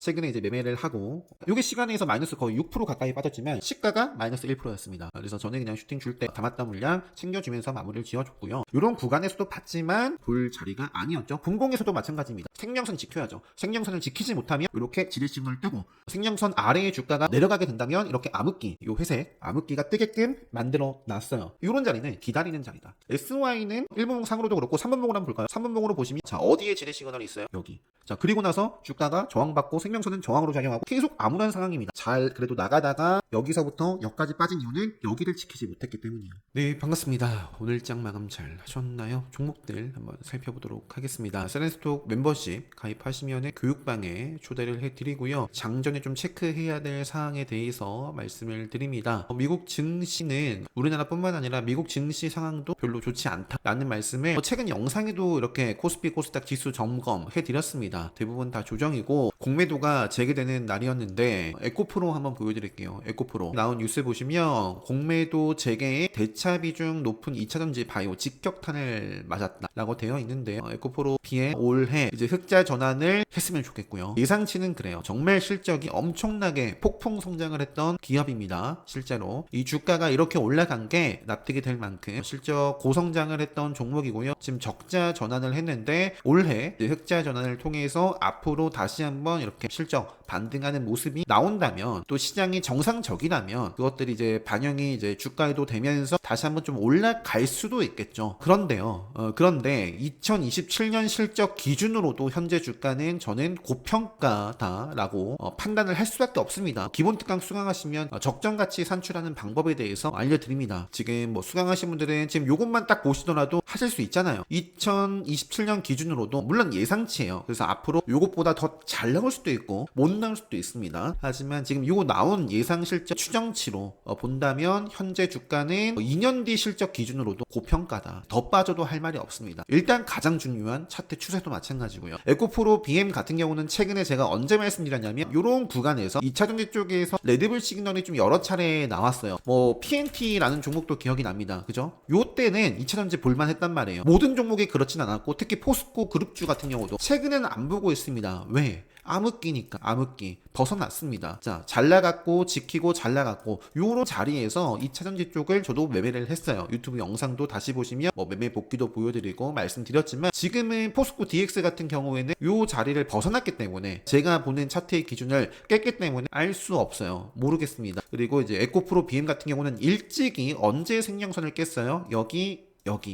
최근에 이제 매매를 하고 요게 시간에서 마이너스 거의 6% 가까이 빠졌지만 시가가 마이너스 1%였습니다. 그래서 저는 그냥 슈팅 줄 때 담았던 물량 챙겨주면서 마무리를 지어줬고요. 요런 구간에서도 봤지만 볼 자리가 아니었죠. 분봉에서도 마찬가지입니다. 생명선 지켜야죠. 생명선을 지키지 못하면 이렇게 지지 시그널을 뜨고 생명선 아래의 주가가 내려가게 된다면 이렇게 암흑기, 요 회색 암흑기가 뜨게끔 만들어 놨어요. 요런 자리는 기다리는 자리다. SY는 1분봉 상으로도 그렇고 3분봉으로 한번 볼까요? 3분봉으로 보시면 자 어디에 지지 시그널이 있어요? 여기. 자 그리고 나서 주가가 저항받고 생명선은 저항으로 작용하고 계속 암울한 상황입니다. 잘 그래도 나가다가 여기서부터 여기까지 빠진 이유는 여기를 지키지 못했기 때문이에요. 네 반갑습니다. 오늘 장 마감 잘 하셨나요? 종목들 한번 살펴보도록 하겠습니다. 세렌스톡 멤버십 가입하시면 교육방에 초대를 해드리고요. 장전에 좀 체크해야 될 사항에 대해서 말씀을 드립니다. 미국 증시는 우리나라뿐만 아니라 미국 증시 상황도 별로 좋지 않다라는 말씀을 최근 영상에도 이렇게 코스피 코스닥 지수 점검해 드렸습니다. 대부분 다 조정이고 공매도가 재개되는 날이었는데 에코프로 한번 보여드릴게요. 에코프로 나온 뉴스 보시면 공매도 재개에 대차 비중 높은 2차전지 바이오 직격탄을 맞았다라고 되어 있는데요. 에코프로 비해 올해 이제 흑자 전환을 했으면 좋겠고요. 예상치는 그래요. 정말 실적이 엄청나게 폭풍 성장을 했던 기업입니다. 실제로 이 주가가 이렇게 올라간 게 납득이 될 만큼 실적 고성장을 했던 종목이고요. 지금 적자 전환을 했는데 올해 흑자 전환을 통해서 앞으로 다시 한번 이렇게 실적 반등하는 모습이 나온다면 또 시장이 정상적이라면 그것들이 이제 반영이 이제 주가에도 되면서 다시 한번 좀 올라갈 수도 있겠죠. 그런데 2027년 실적 기준으로도 현재 주가는 저는 고평가다라고 판단을 할 수밖에 없습니다. 기본 특강 수강하시면 적정 가치 산출하는 방법에 대해서 알려드립니다. 지금 뭐 수강하신 분들은 지금 요것만 딱 보시더라도 하실 수 있잖아요. 2027년 기준으로도 물론 예상치예요. 그래서 앞으로 요것보다 더 잘 나올 수도 있고 못 나올 수도 있습니다. 하지만 지금 요거 나온 예상 실적 추정치로 본다면 현재 주가는 2년 뒤 실적 기준으로도 고평가다. 더 빠져도 할 말이 없습니다. 일단 가장 중요한 차트 추세도 마찬가지고요. 에코프로 BM 같은 경우는 최근에 제가 언제 말씀드렸냐면 요런 구간에서 2차전지 쪽에서 레드불 시그널이 좀 여러 차례 나왔어요. 뭐 PNT라는 종목도 기억이 납니다. 그죠? 요 때는 2차전지 볼만했단 말이에요. 모든 종목이 그렇진 않았고 특히 포스코 그룹주 같은 경우도 최근에는 안 보고 있습니다. 왜? 암흑기니까 암흑기 벗어났습니다. 자, 잘 나갔고 지키고 잘 나갔고 요런 자리에서 2차전지 쪽을 저도 매매를 했어요. 유튜브 영상도 다시 보시면 뭐 매매 복귀도 보여드리고 말씀드렸지만 지금은 포스코 DX 같은 경우에는 요 자리를 벗어났기 때문에 제가 보는 차트의 기준을 깼기 때문에 알 수 없어요. 모르겠습니다. 그리고 이제 에코프로 BM 같은 경우는 일찍이 언제 생명선을 깼어요? 여기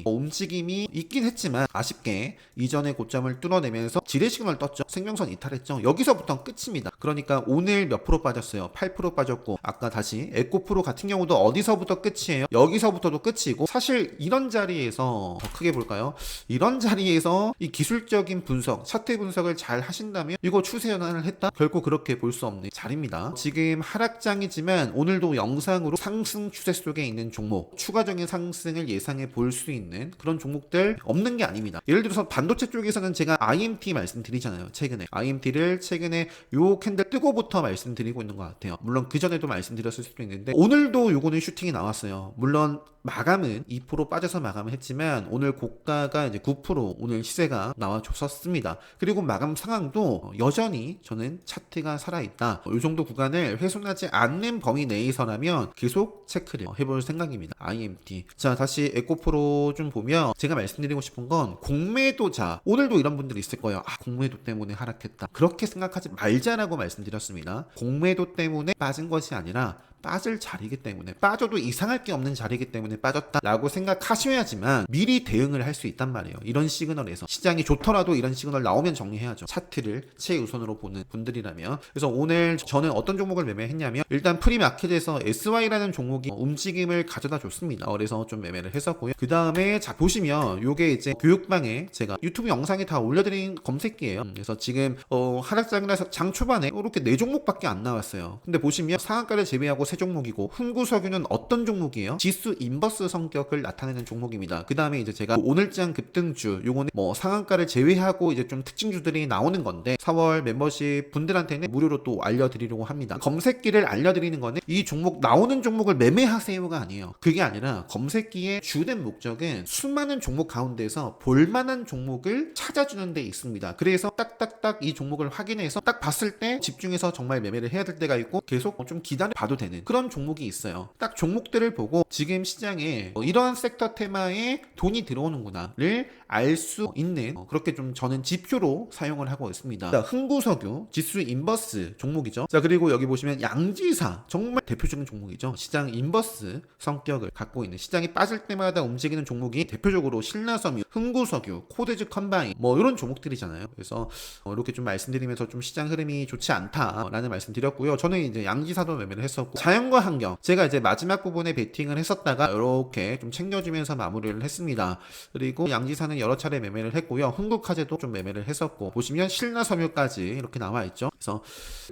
움직임이 있긴 했지만 아쉽게 이전의 고점을 뚫어내면서 지뢰 시그널 떴죠. 생명선 이탈했죠. 여기서부터는 끝입니다. 그러니까 오늘 몇 프로 빠졌어요? 8% 빠졌고 아까 다시 에코프로 같은 경우도 어디서부터 끝이에요? 여기서부터도 끝이고 사실 이런 자리에서 더 크게 볼까요? 이런 자리에서 이 기술적인 분석, 차트 분석을 잘 하신다면 이거 추세 전환을 했다? 결코 그렇게 볼 수 없는 자리입니다. 지금 하락장이지만 오늘도 영상으로 상승 추세 속에 있는 종목, 추가적인 상승을 예상해 볼 수 있는 그런 종목들 없는 게 아닙니다. 예를 들어서 반도체 쪽에서는 제가 IMT 말씀드리잖아요. IMT를 최근에 요 캔들 뜨고부터 말씀드리고 있는 것 같아요. 물론 그 전에도 말씀드렸을 수도 있는데 오늘도 요거는 슈팅이 나왔어요. 물론 마감은 2% 빠져서 마감을 했지만 오늘 고가가 이제 9% 오늘 시세가 나와줬었습니다. 그리고 마감 상황도 여전히 저는 차트가 살아있다. 이 정도 구간을 훼손하지 않는 범위 내에서라면 계속 체크를 해볼 생각입니다. IMT. 자, 다시 에코프로 좀 보면 제가 말씀드리고 싶은 건 공매도자. 오늘도 이런 분들이 있을 거예요. 공매도 때문에 하락했다. 그렇게 생각하지 말자라고 말씀드렸습니다. 공매도 때문에 빠진 것이 아니라 빠질 자리이기 때문에 빠져도 이상할 게 없는 자리이기 때문에 빠졌다라고 생각하셔야지만 미리 대응을 할 수 있단 말이에요. 이런 시그널에서 시장이 좋더라도 이런 시그널 나오면 정리해야죠. 차트를 최우선으로 보는 분들이라면. 그래서 오늘 저는 어떤 종목을 매매했냐면 일단 프리마켓에서 SY라는 종목이 움직임을 가져다 줬습니다. 그래서 좀 매매를 했었고요. 그 다음에 자 보시면 요게 이제 교육방에 제가 유튜브 영상에 다 올려드린 검색기예요. 그래서 지금 하락장이라서 장 초반에 이렇게 4종목밖에 안 나왔어요. 근데 보시면 상한가를 제외하고 세 종목이고, 흥구석유는 어떤 종목이에요? 지수 인버스 성격을 나타내는 종목입니다. 그 다음에 이제 제가 오늘장 급등주, 요거는 뭐 상한가를 제외하고 이제 좀 특징주들이 나오는 건데 4월 멤버십 분들한테는 무료로 또 알려드리려고 합니다. 검색기를 알려드리는 거는 이 종목 나오는 종목을 매매하세요가 아니에요. 그게 아니라 검색기의 주된 목적은 수많은 종목 가운데서 볼만한 종목을 찾아주는 데 있습니다. 그래서 딱딱딱 이 종목을 확인해서 딱 봤을 때 집중해서 정말 매매를 해야 될 때가 있고, 계속 좀 기다려 봐도 되는 그런 종목이 있어요. 딱 종목들을 보고 지금 시장에 이러한 섹터 테마에 돈이 들어오는구나를 알 수 있는 그렇게 좀 저는 지표로 사용을 하고 있습니다. 자, 흥구석유 지수 인버스 종목이죠. 자, 그리고 여기 보시면 양지사 정말 대표적인 종목이죠. 시장 인버스 성격을 갖고 있는, 시장이 빠질 때마다 움직이는 종목이 대표적으로 신라섬유, 흥구석유, 코데즈 컴바인 뭐 이런 종목들이잖아요. 그래서 이렇게 좀 말씀드리면서 좀 시장 흐름이 좋지 않다라는 말씀드렸고요. 저는 이제 양지사도 매매를 했었고, 자연과 환경 제가 이제 마지막 부분에 베팅을 했었다가 이렇게 좀 챙겨주면서 마무리를 했습니다. 그리고 양지사는 여러 차례 매매를 했고요. 흥국화재도 좀 매매를 했었고, 보시면 신라섬유까지 이렇게 나와 있죠. 그래서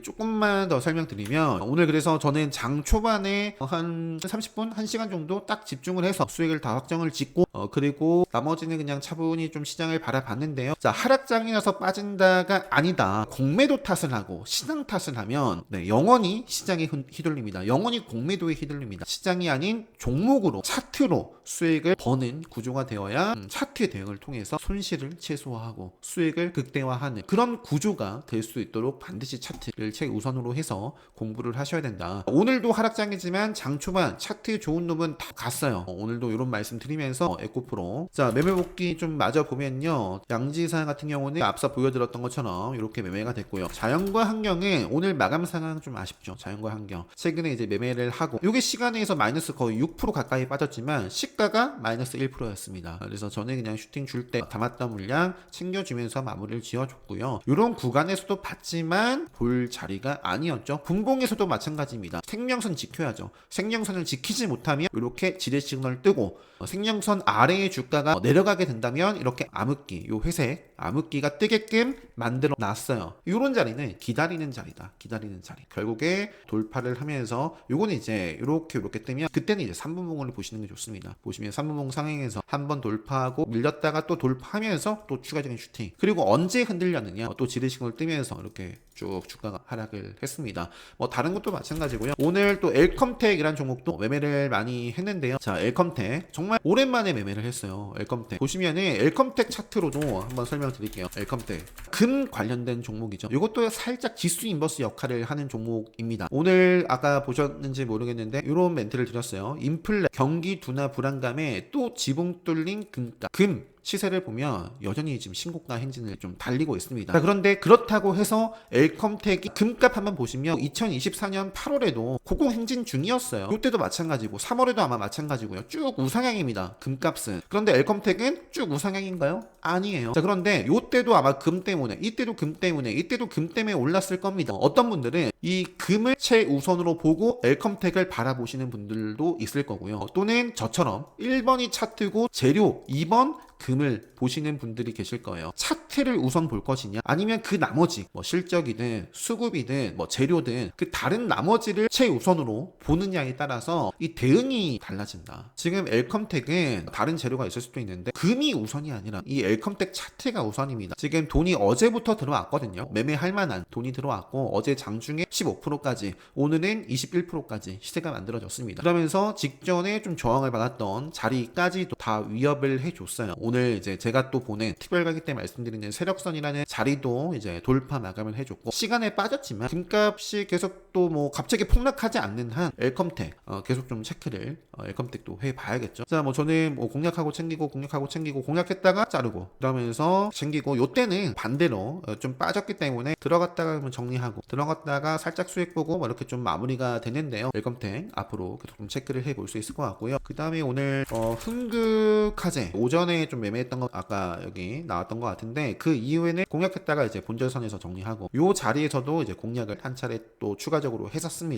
조금만 더 설명드리면, 오늘 그래서 저는 장 초반에 한 30분, 1시간 정도 딱 집중을 해서 수익을 다 확정을 짓고, 그리고 나머지는 그냥 차분히 좀 시장을 바라봤는데요. 자, 하락장이라서 빠진다가 아니다. 공매도 탓을 하고 시장 탓을 하면 영원히 시장에 휘둘립니다. 영원히 공매도에 휘둘립니다. 시장이 아닌 종목으로, 차트로 수익을 버는 구조가 되어야 차트 대응을 통해서 손실을 최소화하고 수익을 극대화하는 그런 구조가 될 수 있도록 반드시 차트를 최우선으로 해서 공부를 하셔야 된다. 오늘도 하락장이지만 장 초반 차트 좋은 놈은 다 갔어요. 오늘도 이런 말씀 드리면서 에코프로, 자, 매매 복귀 좀 마저 보면요, 양지사 같은 경우는 앞서 보여드렸던 것처럼 이렇게 매매가 됐고요. 자연과 환경은 오늘 마감 상황 좀 아쉽죠. 자연과 환경 최근에 이제 매매를 하고, 이게 시간에서 마이너스 거의 6% 가까이 빠졌지만 시가가 마이너스 1%였습니다. 그래서 저는 그냥 슈팅 줄 때 담았던 물량 챙겨주면서 마무리를 지어줬고요. 이런 구간에서도 봤지만 볼 자리가 아니었죠. 분봉에서도 마찬가지입니다. 생명선 지켜야죠. 생명선을 지키지 못하면 이렇게 지뢰 시그널 뜨고, 생명선 아래의 주가가 내려가게 된다면 이렇게 암흑기, 요 회색 암흑기가 뜨게끔 만들어 놨어요. 이런 자리는 기다리는 자리다. 기다리는 자리. 결국에 돌파를 하면서 요거는 이제 이렇게 뜨면 그때는 이제 3분봉을 보시는 게 좋습니다. 보시면 3분봉 상행에서 한번 돌파하고 밀렸다가 또 돌파하면서 또 추가적인 슈팅. 그리고 언제 흔들렸느냐, 또 지뢰식을 뜨면서 이렇게 쭉 주가가 하락을 했습니다. 뭐 다른 것도 마찬가지고요. 오늘 또 엘컴텍이라는 종목도 매매를 많이 했는데요. 자, 엘컴텍 정말 오랜만에 매매를 했어요. 엘컴텍 보시면은 엘컴텍 차트로도 한번 설명드릴게요. 엘컴텍 금 관련된 종목이죠. 이것도 살짝 지수 인버스 역할을 하는 종목입니다. 오늘 아까 보셨는지 모르겠는데 이런 멘트를 드렸어요. 인플레, 경기 둔화 불안감에 또 지붕 뚫린 금가, 금 시세를 보면 여전히 지금 신고가 행진을 좀 달리고 있습니다. 자, 그런데 그렇다고 해서 엘컴텍이 금값 한번 보시면 2024년 8월에도 고공 행진 중이었어요. 이때도 마찬가지고 3월에도 아마 마찬가지고요. 쭉 우상향입니다. 금값은. 그런데 엘컴텍은 쭉 우상향인가요? 아니에요. 자, 그런데 이때도 아마 금 때문에, 이때도 금 때문에, 이때도 금 때문에 올랐을 겁니다. 어떤 분들은 이 금을 최우선으로 보고 엘컴텍을 바라보시는 분들도 있을 거고요. 또는 저처럼 1번이 차트고 재료 2번 금을 보시는 분들이 계실 거예요. 차트를 우선 볼 것이냐, 아니면 그 나머지 뭐 실적이든 수급이든 뭐 재료든 그 다른 나머지를 최우선으로 보느냐에 따라서 이 대응이 달라진다. 지금 엘컴텍은 다른 재료가 있을 수도 있는데 금이 우선이 아니라 이 엘컴텍 차트가 우선입니다. 지금 돈이 어제부터 들어왔거든요. 매매할 만한 돈이 들어왔고, 어제 장중에 15%까지, 오늘은 21%까지 시세가 만들어졌습니다. 그러면서 직전에 좀 저항을 받았던 자리까지도 다 위협을 해줬어요. 오늘 이제 제가 또 보낸 특별 가격 때 말씀드리는 세력선이라는 자리도 이제 돌파 마감을 해줬고, 시간에 빠졌지만 금값이 계속 또 뭐 갑자기 폭락하지 않는 한 엘컴텍 계속 좀 체크를 엘컴텍도 해봐야겠죠. 자, 뭐 저는 뭐 공략하고 챙기고 공략했다가 자르고 그러면서 챙기고, 요때는 반대로 좀 빠졌기 때문에 들어갔다가 정리하고 들어갔다가 살짝 수익 보고 뭐 이렇게 좀 마무리가 되는데요. 엘컴텍 앞으로 계속 좀 체크를 해볼 수 있을 것 같고요. 그 다음에 오늘 흥국화재 오전에 좀 매매했던 거 아까 여기 나왔던 것 같은데, 그 이후에는 공략했다가 이제 본절선에서 정리하고, 요 자리에서도 이제 공략을 한 차례 또 추가적으로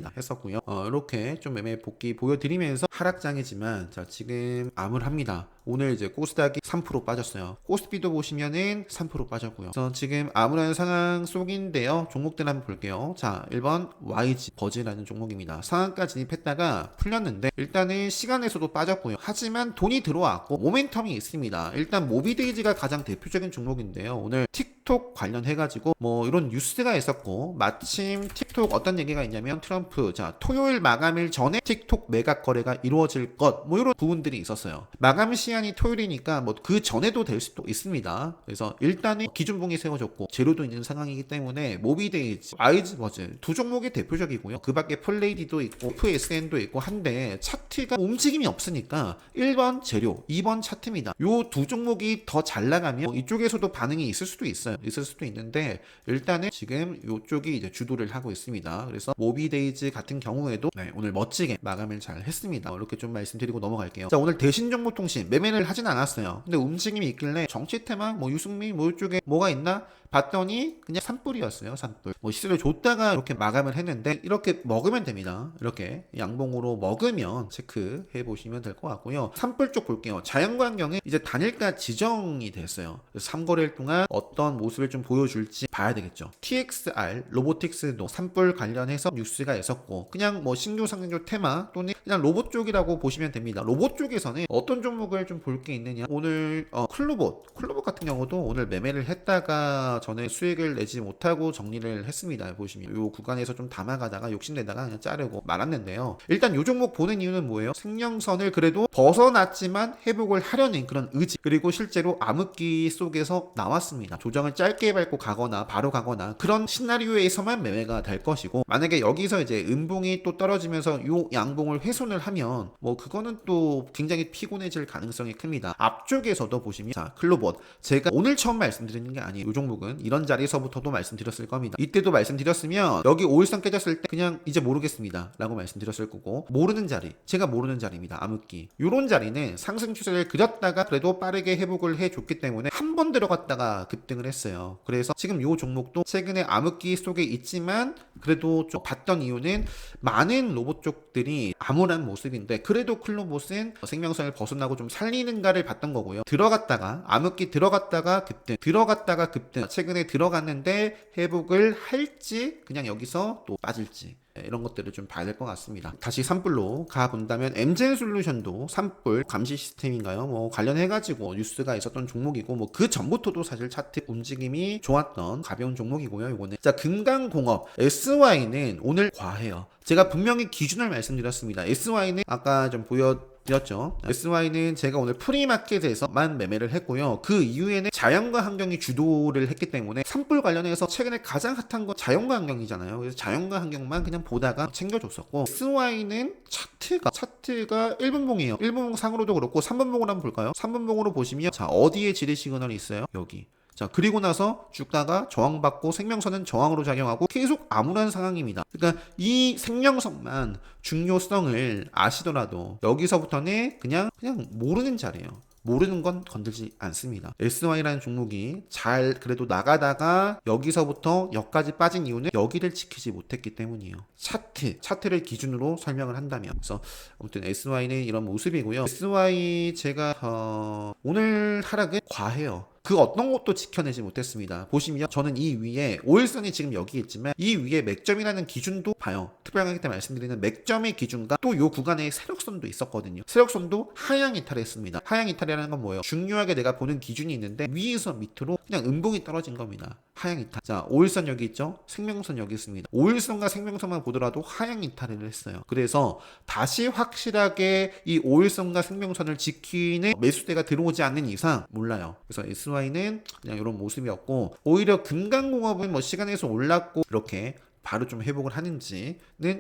했었고요. 이렇게 좀 매매 복귀 보여드리면서 하락장이지만, 자, 지금 암울합니다. 오늘 이제 코스닥이 3% 빠졌어요. 코스피도 보시면은 3% 빠졌고요. 그래서 지금 암울한 상황 속인데요. 종목들 한번 볼게요. 자, 1번 YG 버즈라는 종목입니다. 상한가 진입했다가 풀렸는데 일단은 시간에서도 빠졌고요. 하지만 돈이 들어왔고 모멘텀이 있습니다. 일단 모비데이지가 가장 대표적인 종목인데요. 오늘 틱톡 관련해가지고 뭐 이런 뉴스가 있었고, 마침 틱톡 어떤 얘기가 있냐면 트럼프 자 토요일 마감일 전에 틱톡 매각 거래가 이루어질 것 뭐 이런 부분들이 있었어요. 마감 시한이 토요일이니까 뭐 그 전에도 될 수도 있습니다. 그래서 일단은 기준봉이 세워졌고 재료도 있는 상황이기 때문에 모비데이지, YG 버즈 두 종목이 대표적이고요. 그 밖에 플레이디도 있고 FSN도 있고 한데 차트가 움직임이 없으니까 1번 재료, 2번 차트입니다. 요 두 종목이 더 잘 나가면 이쪽에서도 반응이 있을 수도 있어요. 있을 수도 있는데 일단은 지금 이쪽이 이제 주도를 하고 있습니다. 그래서 모비데이즈 같은 경우에도 네, 오늘 멋지게 마감을 잘 했습니다. 이렇게 좀 말씀드리고 넘어갈게요. 자, 오늘 대신정보통신 매매를 하진 않았어요. 근데 움직임이 있길래 정치 테마, 뭐 유승민 뭐 이쪽에 뭐가 있나 봤더니 그냥 산불이었어요. 산불. 뭐 시세를 줬다가 이렇게 마감을 했는데 이렇게 먹으면 됩니다. 이렇게 양봉으로 먹으면 체크해 보시면 될 것 같고요. 산불 쪽 볼게요. 자연광경은 이제 단일가 지정이 됐어요. 3거래일 동안 어떤 모습을 좀 보여줄지 봐야 되겠죠. TXR 로보틱스도 산불 관련해서 뉴스가 있었고, 그냥 뭐 신규 상장주 테마 또는 그냥 로봇 쪽이라고 보시면 됩니다. 로봇 쪽에서는 어떤 종목을 좀 볼 게 있느냐. 오늘 클로봇 같은 경우도 오늘 매매를 했다가 전에 수익을 내지 못하고 정리를 했습니다. 보시면 이 구간에서 좀 담아가다가 욕심내다가 그냥 자르고 말았는데요. 일단 이 종목 보는 이유는 뭐예요? 생명선을 그래도 벗어났지만 회복을 하려는 그런 의지, 그리고 실제로 암흑기 속에서 나왔습니다. 조정을 짧게 밟고 가거나 바로 가거나 그런 시나리오에서만 매매가 될 것이고, 만약에 여기서 이제 음봉이 또 떨어지면서 이 양봉을 훼손을 하면 뭐 그거는 또 굉장히 피곤해질 가능성이 큽니다. 앞쪽에서도 보시면 자 클로봇, 제가 오늘 처음 말씀드리는 게 아니에요. 이 종목은 이런 자리에서부터도 말씀드렸을 겁니다. 이때도 말씀드렸으면 여기 5일선 깨졌을 때 그냥 이제 모르겠습니다 라고 말씀드렸을 거고, 모르는 자리, 제가 모르는 자리입니다. 암흑기 요런 자리는 상승 추세를 그렸다가 그래도 빠르게 회복을 해줬기 때문에 한 번 들어갔다가 급등을 했어요. 그래서 지금 요 종목도 최근에 암흑기 속에 있지만 그래도 좀 봤던 이유는 많은 로봇 쪽들이 암울한 모습인데 그래도 클로봇은 생명선을 벗어나고 좀 살리는가를 봤던 거고요. 들어갔다가 암흑기 들어갔다가 급등, 들어갔다가 급등, 최근에 들어갔는데 회복을 할지 그냥 여기서 또 빠질지 이런 것들을 좀 봐야 될 것 같습니다. 다시 산불로 가본다면 엠젠솔루션도 산불 감시 시스템인가요? 뭐 관련해가지고 뉴스가 있었던 종목이고, 뭐 그 전부터도 사실 차트 움직임이 좋았던 가벼운 종목이고요. 이거는 자 금강공업 SY는 오늘 과해요. 제가 분명히 기준을 말씀드렸습니다. SY는 아까 좀 드렸죠. SY는 제가 오늘 프리마켓에서만 매매를 했고요. 그 이후에는 자연과 환경이 주도를 했기 때문에 산불 관련해서 최근에 가장 핫한 건 자연과 환경이잖아요. 그래서 자연과 환경만 그냥 보다가 챙겨줬었고, SY는 차트가 1분봉이에요. 1분봉 상으로도 그렇고 3분봉으로 한번 볼까요? 3분봉으로 보시면 자 어디에 지뢰 시그널이 있어요? 여기. 자 그리고 나서 주가가 저항받고 생명선은 저항으로 작용하고 계속 암울한 상황입니다. 그러니까 이 생명선만 중요성을 아시더라도 여기서부터는 그냥 모르는 자리예요. 모르는 건 건들지 않습니다. SY라는 종목이 잘 그래도 나가다가 여기서부터 여기까지 빠진 이유는 여기를 지키지 못했기 때문이에요. 차트를 기준으로 설명을 한다면. 그래서 아무튼 SY는 이런 모습이고요. SY 제가 오늘 하락은 과해요. 그 어떤 것도 지켜내지 못했습니다. 보시면 저는 이 위에 5일선이 지금 여기 있지만 이 위에 맥점이라는 기준도 봐요. 특별하게 때 말씀드리는 맥점의 기준과 또 이 구간에 세력선도 있었거든요. 세력선도 하향 이탈했습니다. 하향 이탈이라는 건 뭐예요? 중요하게 내가 보는 기준이 있는데 위에서 밑으로 그냥 음봉이 떨어진 겁니다. 하향 이탈. 자 5일선 여기 있죠? 생명선 여기 있습니다. 5일선과 생명선만 보더라도 하향 이탈을 했어요. 그래서 다시 확실하게 이 5일선과 생명선을 지키는 매수대가 들어오지 않는 이상 몰라요. 그래서 SY는 그냥 이런 모습이었고, 오히려 금강공업은 뭐 시간에서 올랐고 이렇게 바로 좀 회복을 하는지는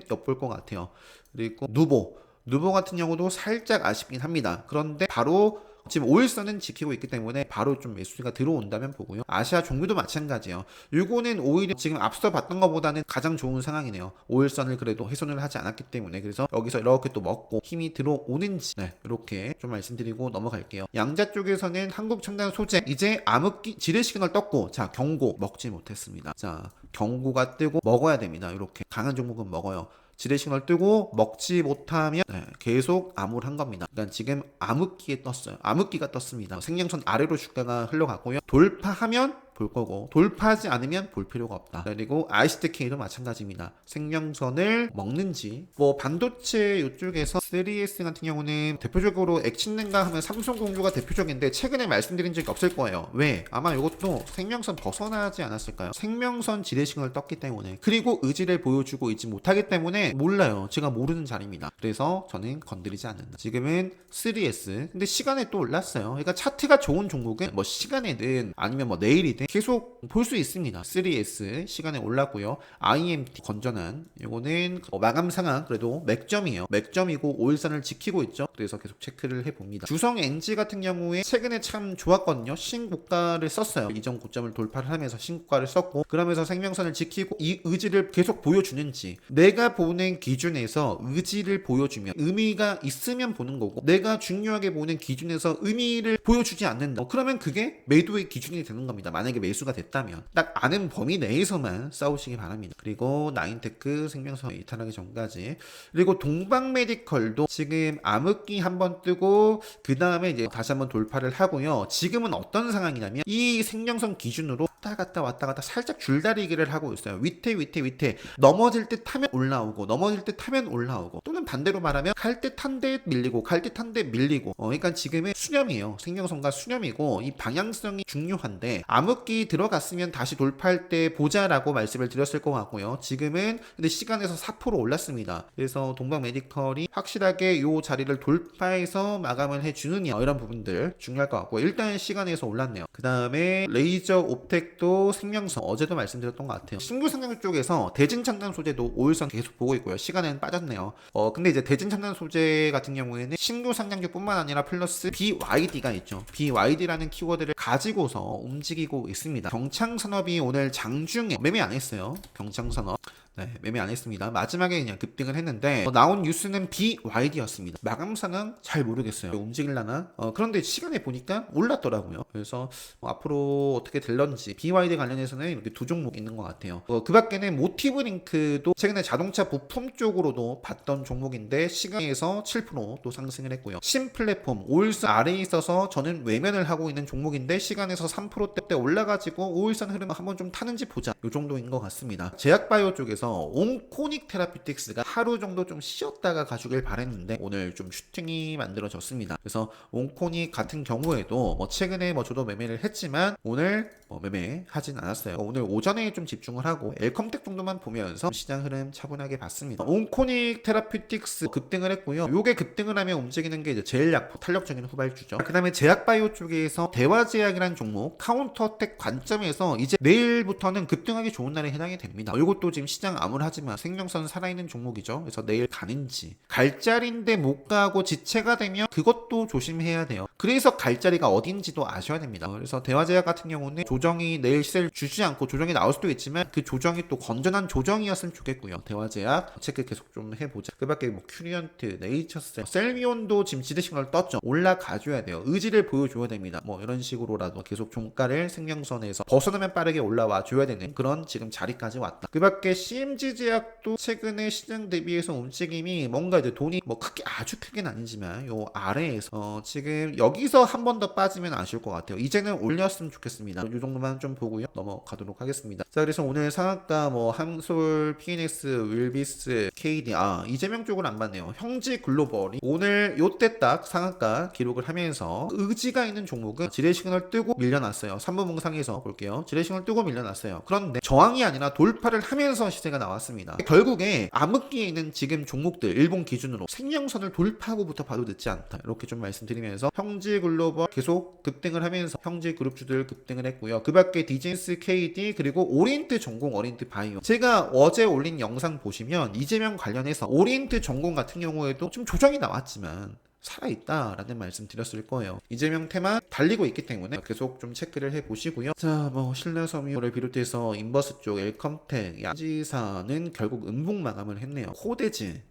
엿볼 것 같아요. 그리고 누보 같은 경우도 살짝 아쉽긴 합니다. 그런데 바로 지금 5일선은 지키고 있기 때문에 바로 좀 매수가 들어온다면 보고요. 아시아 종류도 마찬가지예요. 요거는 오히려 지금 앞서 봤던 것보다는 가장 좋은 상황이네요. 5일선을 그래도 훼손을 하지 않았기 때문에. 그래서 여기서 이렇게 또 먹고 힘이 들어오는지 이렇게 좀 말씀드리고 넘어갈게요. 양자 쪽에서는 한국첨단 소재 이제 암흑기 지뢰 시그널 떴고, 자 경고 먹지 못했습니다. 자 경고가 뜨고 먹어야 됩니다. 이렇게 강한 종목은 먹어요. 지뢰 시그널 뜨고 먹지 못하면 계속 암울한 겁니다. 그러니까 지금 암흑기에 떴어요. 암흑기가 떴습니다. 생명선 아래로 주가가 흘러갔고요. 돌파하면 볼 거고 돌파하지 않으면 볼 필요가 없다. 그리고 ICTK도 마찬가지입니다. 생명선을 먹는지 뭐 반도체 이쪽에서 3S 같은 경우는 대표적으로 엑신넨가 하면 삼성공유가 대표적인데 최근에 말씀드린 적이 없을 거예요. 왜? 아마 이것도 생명선 벗어나지 않았을까요? 생명선 지뢰식을 떴기 때문에 그리고 의지를 보여주고 있지 못하기 때문에 몰라요. 제가 모르는 자리입니다. 그래서 저는 건드리지 않는다. 지금은 3S 근데 시간에 또 올랐어요. 그러니까 차트가 좋은 종목은 뭐 시간에든 아니면 뭐 내일이든 계속 볼 수 있습니다. 3S 시간에 올랐고요. IMT 건전한 이거는 마감 상황 그래도 맥점이에요. 맥점이고 5일선을 지키고 있죠. 그래서 계속 체크를 해봅니다. 주성 NG 같은 경우에 최근에 참 좋았거든요. 신고가를 썼어요. 이전 고점을 돌파를 하면서 신고가를 썼고 그러면서 생명선을 지키고 이 의지를 계속 보여주는지 내가 보는 기준에서 의지를 보여주면 의미가 있으면 보는 거고 내가 중요하게 보는 기준에서 의미를 보여주지 않는다. 그러면 그게 매도의 기준이 되는 겁니다. 만약에 매수가 됐다면 딱 아는 범위 내에서만 싸우시기 바랍니다. 그리고 나인테크 생명선 이탈하기 전까지 그리고 동방메디컬도 지금 암흑기 한번 뜨고 그 다음에 이제 다시 한번 돌파를 하고요. 지금은 어떤 상황이냐면 이 생명선 기준으로 왔다 갔다 살짝 줄다리기를 하고 있어요. 위태 넘어질 듯 하면 올라오고 넘어질 듯 하면 올라오고 또는 반대로 말하면 갈 듯 한 데 밀리고 갈 듯 한 데 밀리고 그러니까 지금은 수렴이에요. 생명선과 수렴이고 이 방향성이 중요한데 암흑기 들어갔으면 다시 돌파할 때 보자라고 말씀을 드렸을 것 같고요. 지금은 근데 시간에서 4% 올랐습니다. 그래서 동방메디컬이 확실하게 이 자리를 돌파해서 마감을 해주느냐 이런 부분들 중요할 것 같고 일단 시간에서 올랐네요. 그 다음에 레이저 옵텍도 생명선 어제도 말씀드렸던 것 같아요. 신규 상장 쪽에서 대진 첨단 소재도 5일선 계속 보고 있고요. 시간에는 빠졌네요. 근데 이제 대진 첨단 소재 같은 경우에는 신규 상장주뿐만 아니라 플러스 BYD가 있죠. BYD라는 키워드를 가지고서 움직이고 있습니다. 경창산업이 오늘 장중에 매매 안 했어요. 경창산업 매매 안 했습니다. 마지막에 그냥 급등을 했는데 나온 뉴스는 BYD였습니다. 마감상은 잘 모르겠어요. 움직일라나? 그런데 시간에 보니까 올랐더라고요. 그래서 앞으로 어떻게 될런지 BYD 관련해서는 이렇게 두 종목 있는 것 같아요. 그 밖에는 모티브링크도 최근에 자동차 부품 쪽으로도 봤던 종목인데 시간에서 7%또 상승을 했고요. 신플랫폼 5일선 아래에 있어서 저는 외면을 하고 있는 종목인데 시간에서 3%대 올라가지고 5일선 흐름을 한번 좀 타는지 보자. 이 정도인 것 같습니다. 제약바이오 쪽에서 온코닉 테라피틱스가 하루 정도 좀 쉬었다가 가주길 바랬는데 오늘 좀 슈팅이 만들어졌습니다. 그래서 온코닉 같은 경우에도 최근에 저도 매매를 했지만 오늘 매매하진 않았어요. 오늘 오전에 좀 집중을 하고 엘컴텍 정도만 보면서 시장 흐름 차분하게 봤습니다. 온코닉 테라피틱스 급등을 했고요. 요게 급등을 하면 움직이는 게 이제 제일약포 탄력적인 후발주죠. 그 다음에 제약바이오 쪽에서 대화제약이라는 종목 카운터텍 관점에서 이제 내일부터는 급등하기 좋은 날에 해당이 됩니다. 이것도 지금 시장 암울하지만 생명선 살아있는 종목이죠. 그래서 내일 가는지 갈 자리인데 못 가고 지체가 되면 그것도 조심해야 돼요. 그래서 갈 자리가 어딘지도 아셔야 됩니다. 그래서 대화제약 같은 경우는 조정이 내일 시세를 주지 않고 조정이 나올 수도 있지만 그 조정이 또 건전한 조정이었으면 좋겠고요. 대화제약 체크 계속 좀 해보자. 그 밖에 큐리언트, 네이처셀, 셀미온도 지금 지대 시그널 떴죠. 올라가줘야 돼요. 의지를 보여줘야 됩니다. 이런 식으로라도 계속 종가를 생명선에서 벗어나면 빠르게 올라와 줘야 되는 그런 지금 자리까지 왔다. 그 밖에 CMG제약도 최근에 시장 대비해서 움직임이 뭔가 이제 돈이 크게 아주 크게는 아니지만 요 아래에서 지금 여기서 한 번 더 빠지면 아쉬울 것 같아요. 이제는 올렸으면 좋겠습니다. 이 정도만 좀 보고요. 넘어가도록 하겠습니다. 자, 그래서 오늘 상한가 한솔, PNS, 윌비스, KD 이재명 쪽으로 안 봤네요. 형지 글로벌이 오늘 요때 딱 상한가 기록을 하면서 의지가 있는 종목은 지뢰 시그널 뜨고 밀려났어요. 3분 봉상에서 볼게요. 지뢰 시그널 뜨고 밀려났어요. 그런데 저항이 아니라 돌파를 하면서 시세가 나왔습니다. 결국에 암흑기에 있는 지금 종목들 일본 기준으로 생명선을 돌파하고부터 봐도 늦지 않다. 이렇게 좀 말씀드리면서 형지 글로벌 계속 급등을 하면서 형지 그룹주들 급등을 했고요. 그 밖에 디젠스 KD 그리고 오리엔트 전공 오리엔트 바이오 제가 어제 올린 영상 보시면 이재명 관련해서 오리엔트 전공 같은 경우에도 좀 조정이 나왔지만 살아있다라는 말씀 드렸을 거예요. 이재명 테마 달리고 있기 때문에 계속 좀 체크를 해보시고요. 자, 뭐 신라섬유를 비롯해서 인버스 쪽 엘컴텍, 양지사는 결국 음봉 마감을 했네요. 코데지,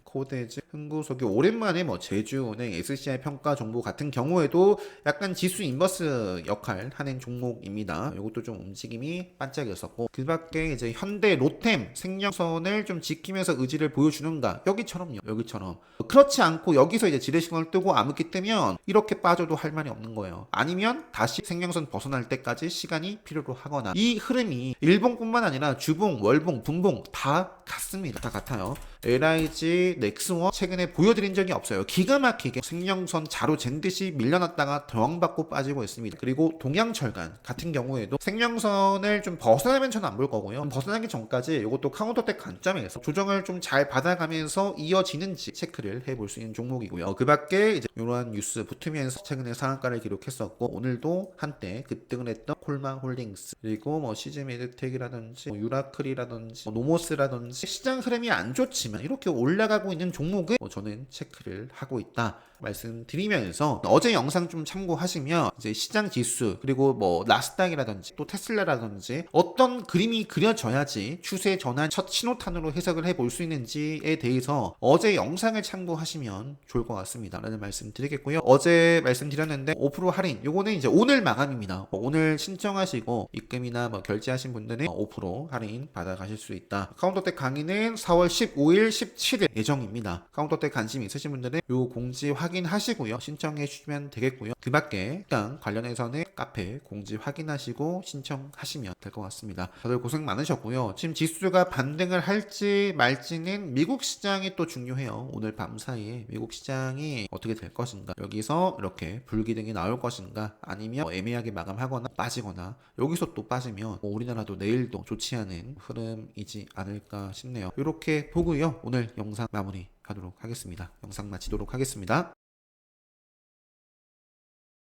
코데지, 흥구석유 오랜만에 뭐 제주은행, SCI 평가 정보 같은 경우에도 약간 지수 인버스 역할 하는 종목입니다. 이것도 좀 움직임이 반짝였었고, 그 밖에 이제 현대, 로템, 생명선을 좀 지키면서 의지를 보여주는가? 여기처럼요. 여기처럼. 그렇지 않고 여기서 이제 지뢰시간을 뜨고 암흑기 뜨면 이렇게 빠져도 할 말이 없는 거예요. 아니면 다시 생명선 벗어날 때까지 시간이 필요로 하거나, 이 흐름이 일봉뿐만 아니라 주봉, 월봉, 분봉 다 같습니다. 다 같아요. LIG, 넥스원 최근에 보여드린 적이 없어요. 기가 막히게 생명선 자로 잰 듯이 밀려났다가 저항받고 빠지고 있습니다. 그리고 동양철강 같은 경우에도 생명선을 좀 벗어나면 저는 안 볼 거고요. 벗어나기 전까지 이것도 카운터텍 관점에서 조정을 좀 잘 받아가면서 이어지는지 체크를 해볼 수 있는 종목이고요. 그 밖에 이제 이러한 뉴스 붙으면서 최근에 상한가를 기록했었고, 오늘도 한때 급등을 했던 콜마홀딩스, 그리고 뭐 시즈메드텍이라든지 뭐 유라클이라든지 뭐 노모스라든지 시장 흐름이 안 좋지만 이렇게 올라가고 있는 종목을 저는 체크를 하고 있다 말씀드리면서, 어제 영상 좀 참고하시면 이제 시장 지수 그리고 뭐 나스닥이라든지 또 테슬라라든지 어떤 그림이 그려져야지 추세 전환 첫 신호탄으로 해석을 해볼 수 있는지에 대해서 어제 영상을 참고하시면 좋을 것 같습니다 라는 말씀 드리겠고요. 어제 말씀드렸는데 5% 할인, 요거는 이제 오늘 마감입니다. 오늘 신청하시고 입금이나 뭐 결제하신 분들은 5% 할인 받아가실 수 있다. 카운터텍 강의는 4월 15일, 17일 예정입니다. 카운터텍 관심 있으신 분들은 요 공지 확인하시고요. 신청해 주시면 되겠고요. 그 밖에 일단 관련해서는 카페 공지 확인하시고 신청하시면 될 것 같습니다. 다들 고생 많으셨고요. 지금 지수가 반등을 할지 말지는 미국 시장이 또 중요해요. 오늘 밤 사이에 미국 시장이 어떻게 될 것인가, 여기서 이렇게 불기둥이 나올 것인가, 아니면 애매하게 마감하거나 빠지거나, 여기서 또 빠지면 우리나라도 내일도 좋지 않은 흐름이지 않을까 싶네요. 이렇게 보고요. 오늘 영상 마무리 하도록 하겠습니다. 영상 마치도록 하겠습니다.